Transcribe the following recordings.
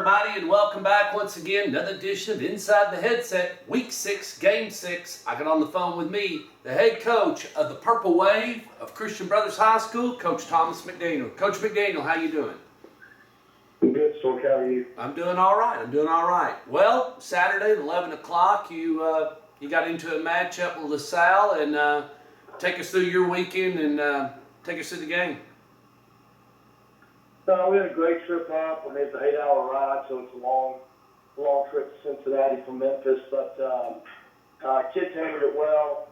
everybody, and welcome back once again. Another edition of Inside the Headset, Week 6, Game 6. I got on the phone with me, the head coach of the Purple Wave of Christian Brothers High School, Coach Thomas McDaniel. Coach McDaniel, how you doing? I'm good, Stork. How are you? I'm doing all right. Well, Saturday at 11 o'clock, you got into a matchup with LaSalle, and take us through your weekend and take us through the game. We had a great trip up. I mean, it's an 8-hour ride, so it's a long trip to Cincinnati from Memphis. But kids handled it well.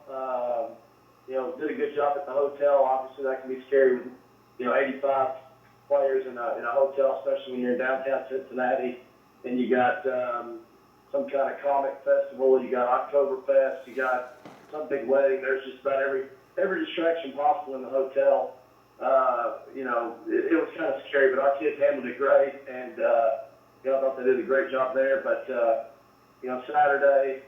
Did a good job at the hotel. Obviously, that can be scary with 85 players in a hotel, especially when you're in downtown Cincinnati. And you got some kind of comic festival. You got Oktoberfest. You got some big wedding. There's just about every distraction possible in the hotel. It was kind of scary, but our kids handled it great, and I thought they did a great job there. But Saturday,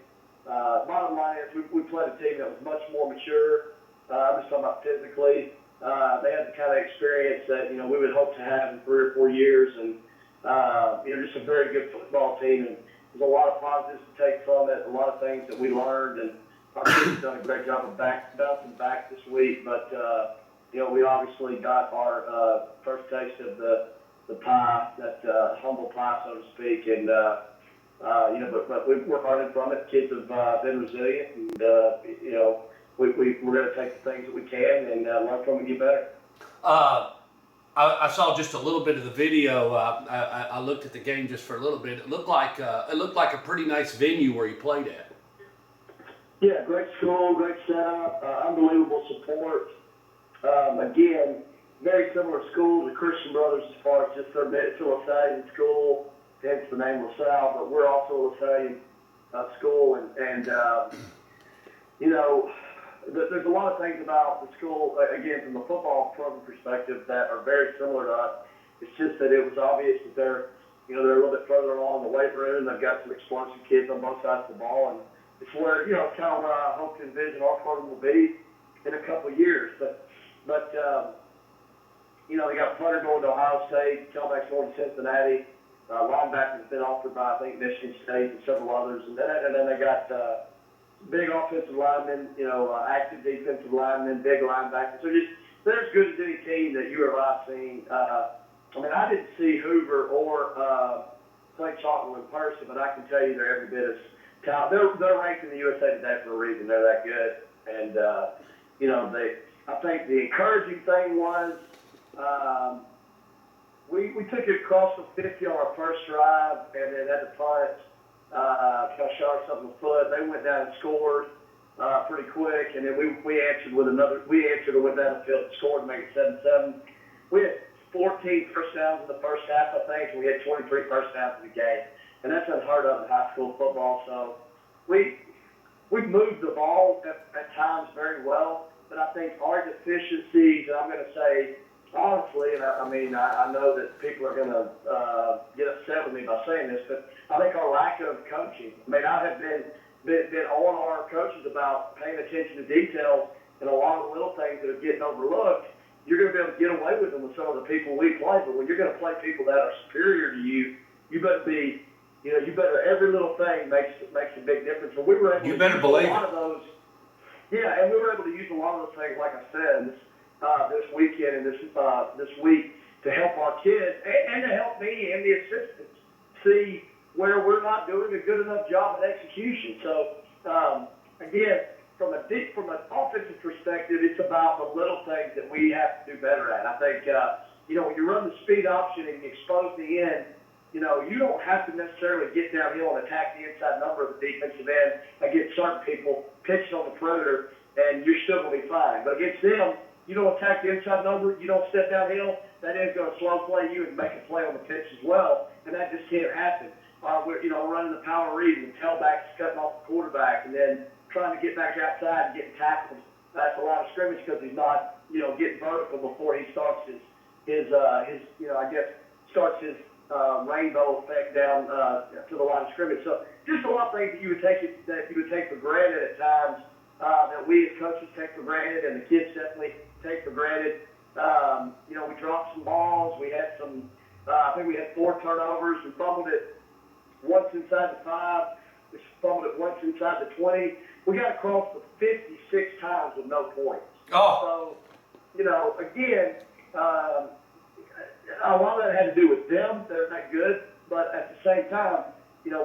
bottom line is we played a team that was much more mature. I'm just talking about physically. They had the kind of experience that we would hope to have in 3 or 4 years, and just a very good football team. And there's a lot of positives to take from it, a lot of things that we learned, and our kids have done a great job of bouncing back this week. But we obviously got our first taste of the pie, that humble pie, so to speak, and but we've worked hard from it. Kids have been resilient, and we're going to take the things that we can and learn from it and get better. I saw just a little bit of the video. I looked at the game just for a little bit. It looked like a pretty nice venue where you played at. Yeah, great school, great setup, unbelievable support. Again, very similar school to Christian Brothers as far as just it's a LaSallian school, hence the name LaSalle, but we're also a LaSallian school, and there's a lot of things about the school, again, from a football program perspective, that are very similar to us. It's just that it was obvious that they're a little bit further along in the weight room. They've got some explosive kids on both sides of the ball, and it's where, kind of where I hope to envision our program will be in a couple of years. But they got a punter going to Ohio State, tailback's going to Cincinnati, linebacker's been offered by, I think, Michigan State and several others. And then they got big offensive linemen, active defensive linemen, big linebackers. So they're as good as any team that you or I've seen. I didn't see Hoover or Clay Chalkman in person, but I can tell you they're every bit as talented. They're ranked in the USA Today for a reason. They're that good. And, I think the encouraging thing was we took it across the 50 on our first drive, and then at the punt, kind of shot ourselves in the foot. They went down and scored pretty quick, and then we answered with another. We answered and went down the field and scored to make it 7-7. We had 14 first downs in the first half, I think, and we had 23 first downs in the game, and that's unheard of in high school football. So we've moved the ball at times very well. But I think our deficiencies, and I'm going to say, honestly, and I know that people are going to get upset with me by saying this, but I think our lack of coaching. I have been on our coaches about paying attention to details and a lot of the little things that are getting overlooked. You're going to be able to get away with them with some of the people we play, but when you're going to play people that are superior to you, you better be, every little thing makes a big difference. And we were able to use a lot of those. Yeah, and we were able to use a lot of those things, like I said, this weekend and this week to help our kids and to help me and the assistants see where we're not doing a good enough job at execution. So, again, from an offensive perspective, it's about the little things that we have to do better at. I think, when you run the speed option and you expose the end, you don't have to necessarily get downhill and attack the inside number of the defensive end against certain people pitching on the perimeter, and you're still going to be fine. But against them, you don't attack the inside number, you don't step downhill, that end's going to slow play you and make a play on the pitch as well, and that just can't happen. We're running the power read and the tailback's cutting off the quarterback and then trying to get back outside and getting tackled. That's a line of scrimmage because he's not, getting vertical before he starts his rainbow effect down to the line of scrimmage. So just a lot of things that you would take for granted at times, that we as coaches take for granted, and the kids definitely take for granted. We dropped some balls. We had some I think we had 4 turnovers. We fumbled it once inside the 5. We fumbled it once inside the 20. We got across the 56 times with no points. Oh. So, again, a lot of that had to do with them. They're not good. But at the same time,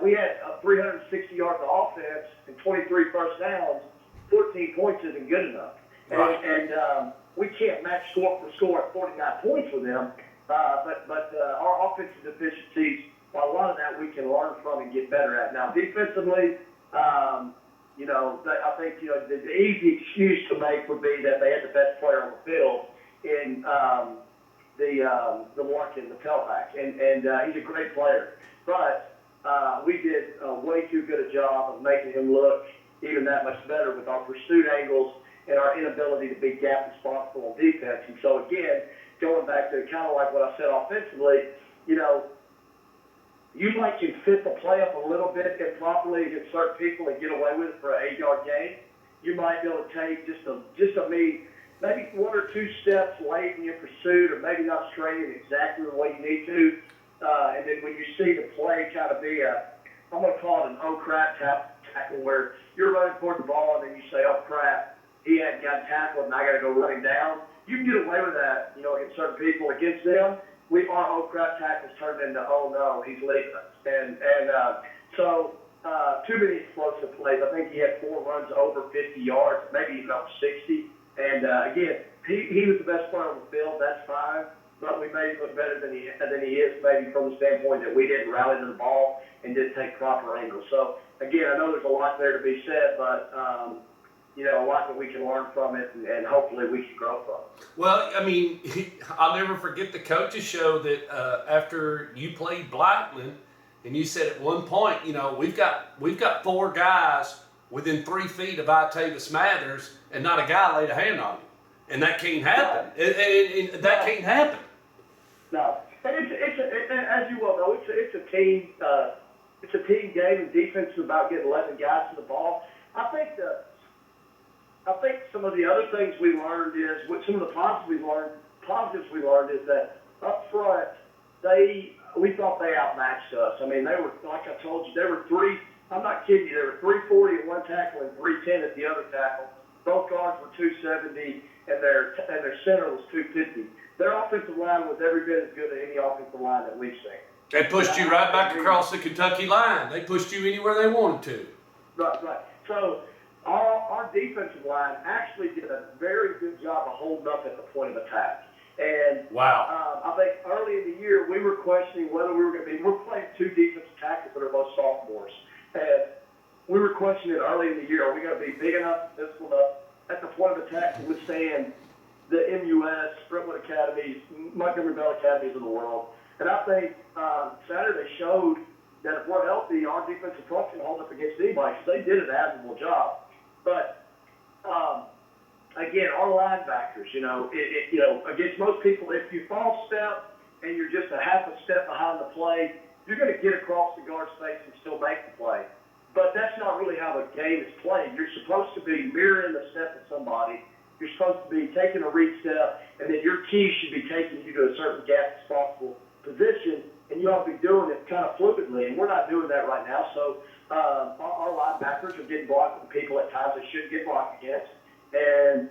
we had 360 yards of offense and 23 first downs. 14 points isn't good enough. Right. And we can't match score for score at 49 points with them. But our offensive deficiencies, a lot of that we can learn from and get better at. Now, defensively, I think, the easy excuse to make would be that they had the best player on the field in the Larkin, the tailback. And he's a great player. But we did way too good a job of making him look even that much better with our pursuit angles and our inability to be gap responsible on defense. And so, again, going back to kind of like what I said offensively, you might can fit the play up a little bit improperly against certain people and get away with it for an 8-yard gain. You might be able to take maybe 1 or 2 steps late in your pursuit, or maybe not straight in exactly the way you need to. And then when you see the play kind of be I'm going to call it an oh crap tackle, where you're running toward the ball and then you say, oh crap, he hadn't got tackled and I got to go running down. You can get away with that, against certain people. Against them, our oh crap tackles turned into, oh no, he's leaving us. And so too many explosive plays. I think he had 4 runs over 50 yards, maybe even over 60. And again, he was the best player on the field. That's fine. But we made him look better than he is, maybe from the standpoint that we didn't rally to the ball and didn't take proper angles. So again, I know there's a lot there to be said, but a lot that we can learn from it, and hopefully we can grow from it. Well, I mean, I'll never forget the coaches show that after you played Blackman, and you said at one point, we've got 4 guys within 3 feet of Itavis Mathers, and not a guy laid a hand on him, and that can't happen. And that can't happen. No, and as you well know, it's a team. It's a team game, and defense is about getting 11 guys to the ball. I think some of the other things we learned is, some of the positives we learned is that up front, we thought they outmatched us. I mean, they were, like I told you, there were 3, I'm not kidding you, there were 340 at one tackle and 310 at the other tackle. Both guards were 270, and their center was 250. Their offensive line was every bit as good as any offensive line that we've seen. They pushed you right back across the Kentucky line. They pushed you anywhere they wanted to. Right. So our defensive line actually did a very good job of holding up at the point of attack. And wow. I think early in the year we were questioning whether we were going to be. We're playing 2 defensive tackles that are both sophomores, and we were questioning early in the year: are we going to be big enough, physical enough at the point of attack to withstand the MUS, Brentwood Academies, Montgomery Bell Academies of the world? And I think Saturday showed that if we're healthy, our defensive front can hold up against anybody, because they did an admirable job. But again, our linebackers, against most people, if you false step and you're just a half a step behind the play, you're going to get across the guard's face and still make the play. But that's not really how the game is played. You're supposed to be mirroring the step of somebody. You're supposed to be taking a read step, and then your key should be taking you to a certain gap responsible position, and you ought to be doing it kind of fluidly, and we're not doing that right now. So our linebackers are getting blocked with people at times they shouldn't get blocked against, and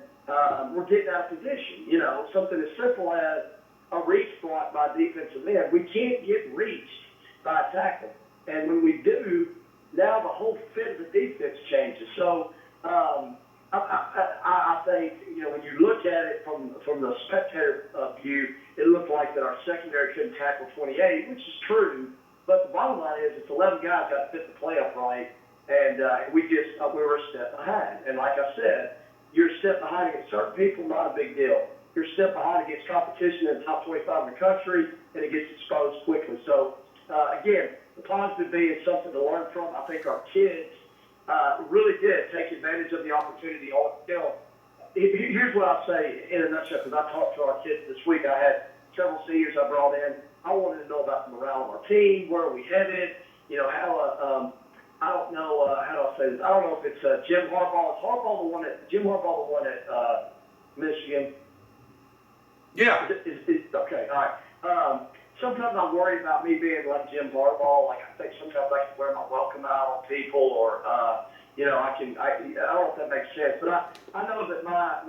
we're getting out of position. Something as simple as a reach block by defensive end. We can't get reached by a tackle, and when we do, now the whole fit of the defense changes. So I think, when you look at it from the spectator view, it looked like that our secondary couldn't tackle 28, which is true. But the bottom line is, it's 11 guys got to fit the play up right, and we were a step behind. And like I said, you're a step behind against certain people, not a big deal. You're a step behind against competition in the top 25 in the country, and it gets exposed quickly. So again, the positive being something to learn from. I think our kids really did take advantage of the opportunity. Here's what I'll say in a nutshell, because I talked to our kids this week. I had several seniors I brought in. I wanted to know about the morale of our team, where are we headed, how, I don't know, how do I say this? I don't know if it's Jim Harbaugh. Is Jim Harbaugh the one at Michigan? Yeah. Okay, all right. sometimes I worry about me being like Jim Harbaugh. Like, I think sometimes I can wear my welcome out on people, or I don't know if that makes sense, but I know that my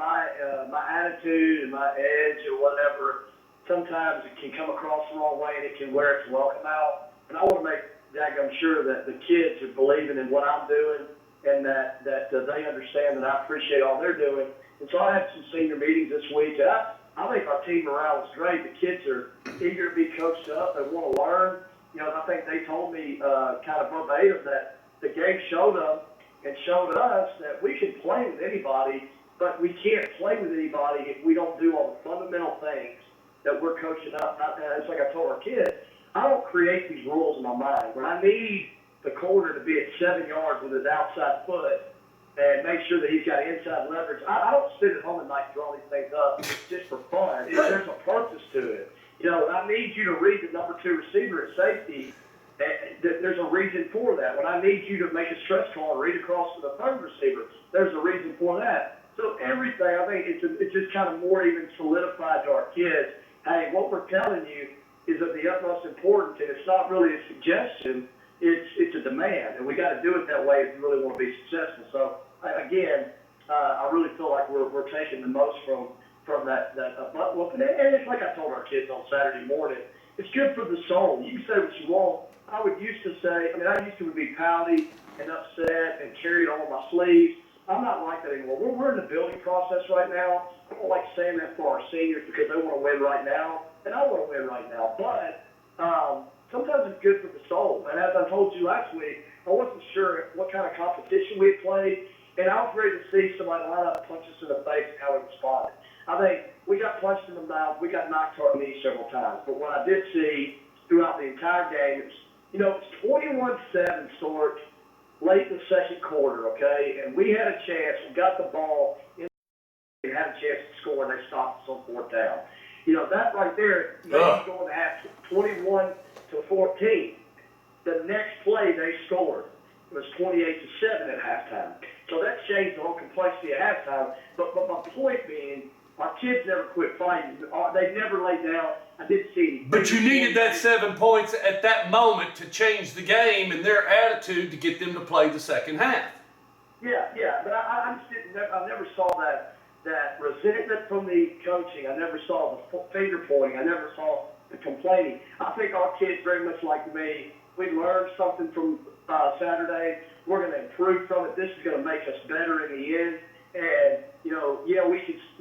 attitude and my edge or whatever, sometimes it can come across the wrong way and it can wear its welcome out. And I want to make I'm sure that the kids are believing in what I'm doing, and that they understand that I appreciate all they're doing. And so I had some senior meetings this week, and I think our team morale is great. The kids are eager to be coached up. They want to learn. I think they told me kind of verbatim that the game showed them and showed us that we can play with anybody, but we can't play with anybody if we don't do all the fundamental things that we're coaching up. It's like I told our kids, I don't create these rules in my mind. When I need the corner to be at 7 yards with his outside foot and make sure that he's got inside leverage, I don't sit at home at night and draw these things up just for fun. There's a purpose to it. I need you to read the number 2 receiver at safety. There's a reason for that. When I need you to make a stretch call and read across to the 3rd receiver, there's a reason for that. So everything, I think it's just kind of more even solidified to our kids. Hey, what we're telling you is of the utmost importance, and it's not really a suggestion, it's a demand, and we got to do it that way if you really want to be successful. So again, I really feel like we're taking the most from that butt whooping, and it's like I told our kids on Saturday morning, it's good for the soul. You can say what you want. I used to be pouty and upset and carry it on my sleeves. I'm not like that anymore. We're in the building process right now. I don't like saying that for our seniors because they want to win right now, and I want to win right now. But sometimes it's good for the soul. And as I told you last week, I wasn't sure what kind of competition we had played, and I was ready to see somebody line up and punch us in the face and how we responded. I think we got punched in the mouth. We got knocked to our knees several times. But what I did see throughout the entire game, it's 21-7 sort late in the second quarter, okay? And we had a chance. We got the ball. We had a chance to score, and they stopped us on 4th down. That right there made us going to have 21-14. The next play they scored was 28-7 at halftime. So that changed the whole complexity at halftime. But my point being, our kids never quit fighting. They never laid down. I didn't see anything. But you needed that 7 points at that moment to change the game and their attitude to get them to play the second half. Yeah. But I never saw that resentment from the coaching. I never saw the finger pointing. I never saw the complaining. I think our kids, very much like me, we learned something from Saturday. We're going to improve from it. This is going to make us better in the end. And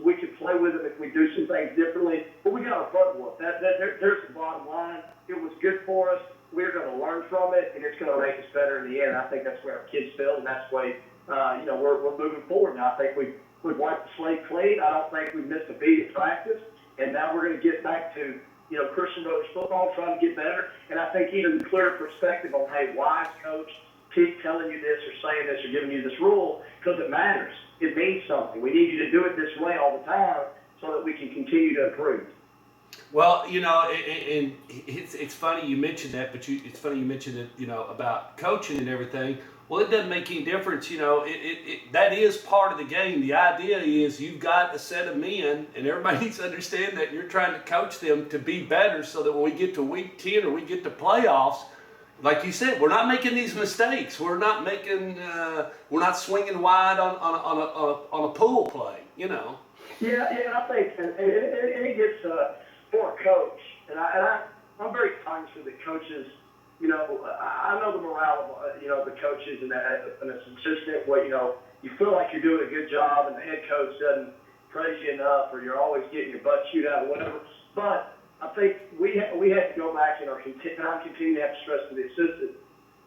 we could play with them if we do some things differently, but we got our butt whooped. There's the bottom line. It was good for us. We're going to learn from it, and it's going to make us better in the end. I think that's where our kids feel, and that's why we're moving forward now. I think we've wiped the slate clean. I don't think we've missed a beat at practice, and now we're going to get back to Christian Brothers football, trying to get better. And I think even clearer perspective on, hey, why is coach keep telling you this or saying this or giving you this rule? Because it matters. It means something. We need you to do it this way all the time so that we can continue to improve. Well, and it's funny you mentioned that, but it's funny you mentioned it, about coaching and everything. Well, it doesn't make any difference, that is part of the game. The idea is you've got a set of men, and everybody needs to understand that you're trying to coach them to be better so that when we get to week 10 or we get to playoffs, like you said, we're not making these mistakes. We're not we're not swinging wide on a pool play, Yeah, and I think, and it gets for a coach, and I'm very cognizant that coaches, I know the morale of the coaches, and it's consistent where you feel like you're doing a good job, and the head coach doesn't praise you enough, or you're always getting your butt chewed out or whatever. But I think we had to go back and I'm continuing to have to stress to the assistant,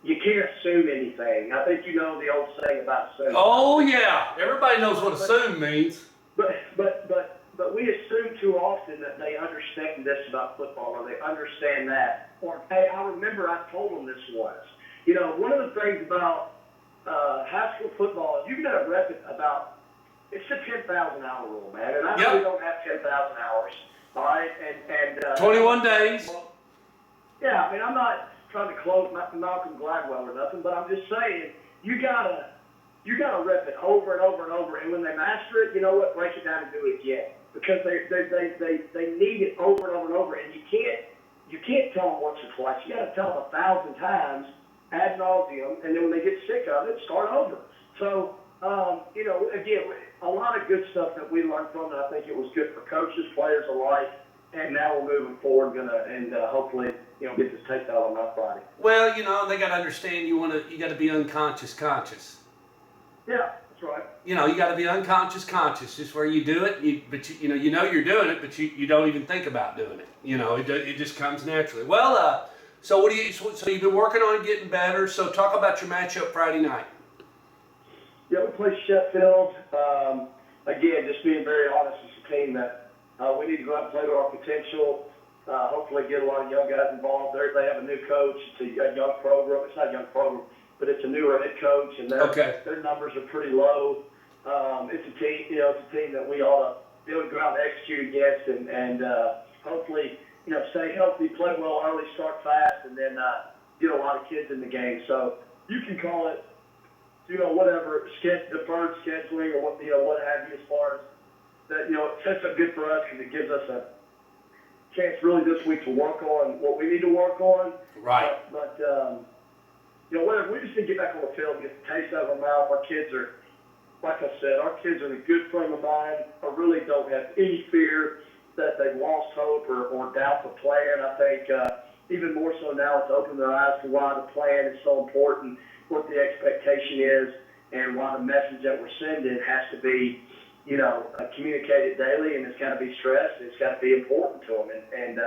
you can't assume anything. I think the old saying about assuming. Oh yeah, everybody knows what assume means. But we assume too often that they understand this about football, or they understand that. Or hey, I remember I told them this once. One of the things about high school football is you got to rep it about. It's the 10,000 hour rule, man, and I really don't have 10,000 hours. All right, and 21 days. Yeah, I'm not trying to close Malcolm Gladwell or nothing, but I'm just saying you gotta rep it over and over and over, and when they master it, you know what? Break it down and do it again, because they need it over and over and over, and you you can't tell them once or twice. You got to tell them 1,000 times ad nauseum, and then when they get sick of it, start over. So, again, a lot of good stuff that we learned from it. I think it was good for coaches, players alike, and now we're moving forward, hopefully, get this tape out on my Friday. Well, they got to understand you got to be unconscious conscious. Yeah, that's right. You got to be unconscious conscious, just where you do it, but you're doing it, but you don't even think about doing it. It just comes naturally. Well, so so you've been working on getting better. So talk about your matchup Friday night. Yeah, we play Sheffield. Again, just being very honest, it's a team that we need to go out and play to our potential. Hopefully get a lot of young guys involved. They have a new coach. It's a young program. It's not a young program, but it's a newer head coach, and their numbers are pretty low. It's a team that we ought to be able to go out and execute against, and hopefully, stay healthy, play well early, start fast, and then get a lot of kids in the game. So you can call it, whatever, deferred scheduling or what have you, as far as that, it sets up good for us because it gives us a chance really this week to work on what we need to work on. Right. But whatever, we just need to get back on the field and get the taste out of our mouth. Our kids are, like I said, in a good frame of mind. I really don't have any fear that they've lost hope or doubt the plan. I think even more so now, it's opened their eyes to why the plan is so important, what the expectation is, and why the message that we're sending has to be, communicated daily, and it's got to be stressed. It's got to be important to them. And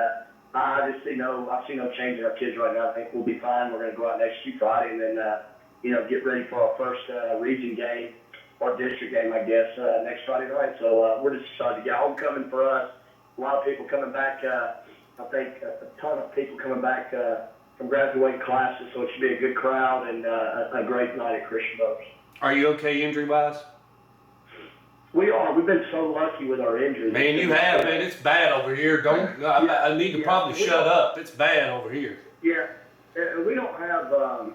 I see no change in our kids right now. I think we'll be fine. We're going to go out and execute Friday, and then get ready for our first region game or district game, I guess, next Friday night. So we're just excited to get homecoming for us. A lot of people coming back. I think a ton of people coming back from graduating classes, so it should be a good crowd and a great night at Christian Brothers. Are you okay injury-wise? We are. We've been so lucky with our injuries. Man, you have, man. It's bad over here. I need to probably shut up. It's bad over here. Yeah, and we don't have the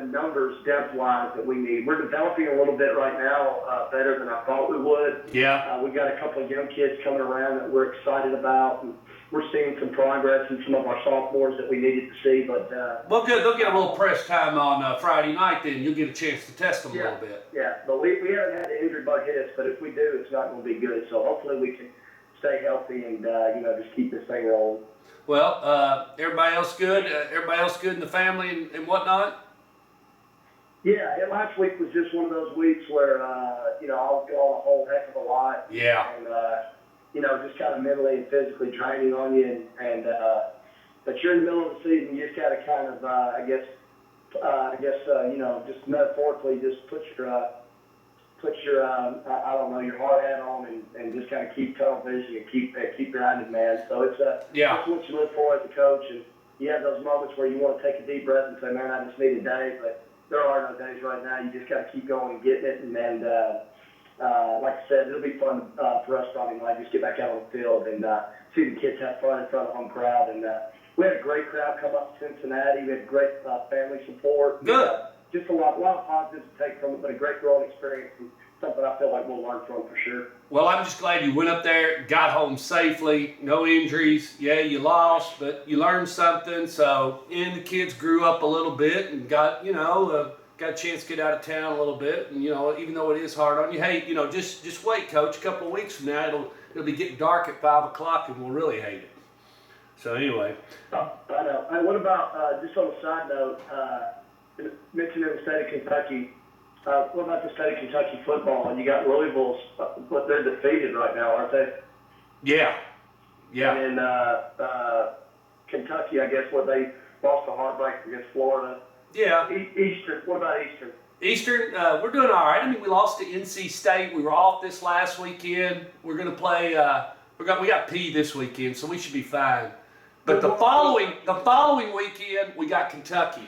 numbers depth-wise that we need. We're developing a little bit right now, better than I thought we would. Yeah. We've got a couple of young kids coming around that we're excited about. And we're seeing some progress in some of our sophomores that we needed to see. But well, good. They'll get a little press time on Friday night. Then you'll get a chance to test them a little bit. Yeah, but we haven't had the injury bug hit us. But if we do, it's not going to be good. So hopefully we can stay healthy and just keep this thing rolling. Well, everybody else good? Everybody else good in the family and whatnot? Yeah, last week was just one of those weeks where, I was going a whole heck of a lot. Yeah. And, just kind of mentally and physically draining on you. But you're in the middle of the season, you just got to kind of, just metaphorically just put your your hard hat on and just kind of keep tunnel vision and keep grinding, man. So it's that's what you live for as a coach. And you have those moments where you want to take a deep breath and say, man, I just need a day. But there are no days right now. You just got to keep going and getting it. And like I said, it'll be fun for us Friday night. Just get back out on the field and see the kids have fun in front of home crowd. And we had a great crowd come up to Cincinnati. We had great family support. Good. Just a lot of positives to take from it, but a great growing experience and something I feel like we'll learn from for sure. Well, I'm just glad you went up there, got home safely, no injuries. Yeah, you lost, but you learned something. So, and the kids grew up a little bit and got a chance to get out of town a little bit. And, even though it is hard on you, hey, just wait, Coach. A couple of weeks from now, it'll be getting dark at 5 o'clock and we'll really hate it. So, anyway. I know. Hey, what about, just on a side note, mentioning the state of Kentucky, what about the state of Kentucky football? You got Louisville's, but they're defeated right now, aren't they? Yeah. Yeah. And Kentucky, I guess, they lost a heartbreak against Florida. Yeah. Eastern. What about Eastern? Eastern, we're doing all right. I mean, we lost to NC State. We were off this last weekend. We're going to play. We got P this weekend, so we should be fine. But the following weekend, we got Kentucky.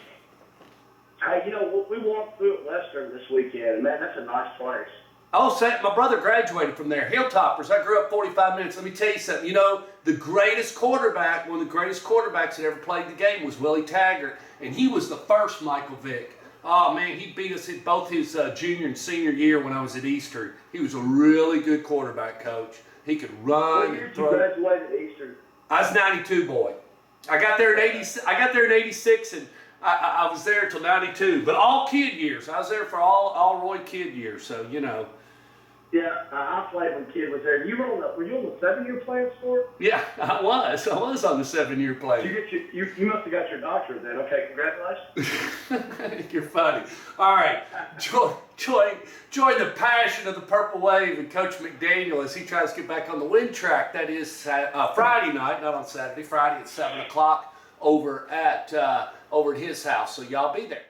Hey, we walked through at Western this weekend. Man, that's a nice place. Oh, my brother graduated from there. Hilltoppers. I grew up 45 minutes. Let me tell you something. The greatest quarterback, one of the greatest quarterbacks that ever played the game was Willie Taggart, and he was the first Michael Vick. Oh, man, he beat us in both his junior and senior year when I was at Eastern. He was a really good quarterback, Coach. He could run What year and did you throw. graduate at Eastern? I was 92 boy. I got there in 80. I got there in 86, and I was there till 92. But all kid years. I was there for all Roy kid years. So you know. Yeah, I played when kid was there. Were you on the 7-year plan sport? Yeah, I was. I was on the 7-year plan. You must have got your doctorate then. Okay, congratulations. You're funny. All right, join the passion of the Purple Wave and Coach McDaniel as he tries to get back on the win track. That is Friday night, not on Saturday. Friday at 7 o'clock over at his house. So y'all be there.